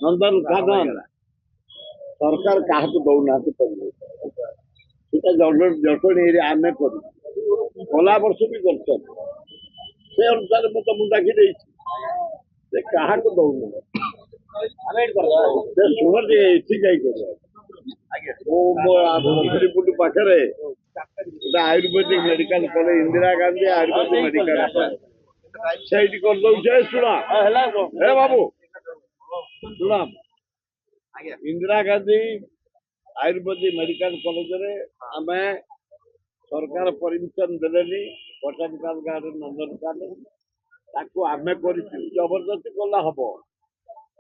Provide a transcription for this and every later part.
ନନ୍ଦନକାନନ ସରକାର କାହାକୁ ଦଉନାହାନ୍ତି ସେଟା ଜଟଣୀରେ ଆମେ କରୁ ଗଲା ବର୍ଷ ବି କରୁଛନ୍ତି ସେ ଅନୁସାରେ ମୁଁ ତମକୁ ଡାକି ଦେଇଛି ସେ କାହାକୁ ଦଉନାହାନ୍ତି ଶୁଣ ଟିକେ ଏଠି ଯାଇ କରିବା ମୁଁ ପାଖରେ ଗୋଟେ ଆୟୁର୍ବେଦିକ ମେଡିକାଲ କଲେଜ ଇନ୍ଦିରା ଗାନ୍ଧୀ ଆୟୁର୍ବେଦିକ ମେଡିକାଲ ସେଇଠି କରିଦଉଛି ଶୁଣ ହେ ବାବୁ ଶୁଣ इंदिरा गांधी आयुर्वेदिक मेडिकल कॉलेज रे आमे सरकार परमिशन देलेनी बोटानिकल गार्डन नंदनकानन ताकू आमे करिछु जबरदस्ती कला हबो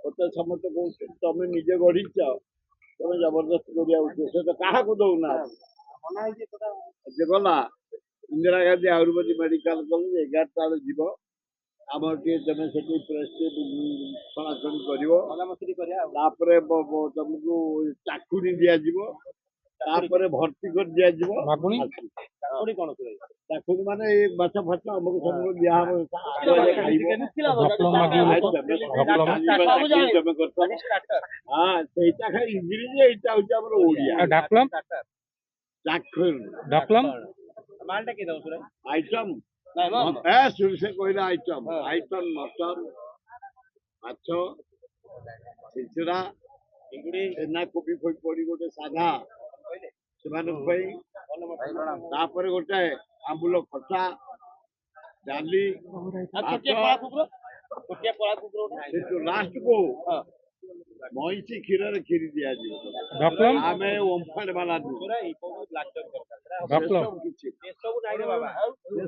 ओते समस्त कहू तमे निजे गढिछ तमे जबरदस्ती करिया उद्देश्य तो काहा को दउना जे गला इंदिरा गांधी आयुर्वेदिक मेडिकल कॉलेज 11 टा जीव आमर के तमे सेठी प्रेस्क्रिप छणाछणी करिवो तापरे तुमको चाकुरी दिया जीवो तापरे भर्ती कर दिया जीवो चाकुरी कोन चाकुरी माने एक माछ फाछ हमको सब दिया हम हां सेटा खाली इंग्लिश एटा होचा हमर ओडिया डाकलम चाकुर डाकलम मालटा के दउस रे आइटम से कहला आइटम आइटम मटन माछ छिचड़ा चिंगुड़ी छेना कोबी फोई पड़ी गोटे साधा तापर गोटे आंबुल खटा डाली लास्ट को मईसी क्षीर खीरी दिया आम ओमफेड वाला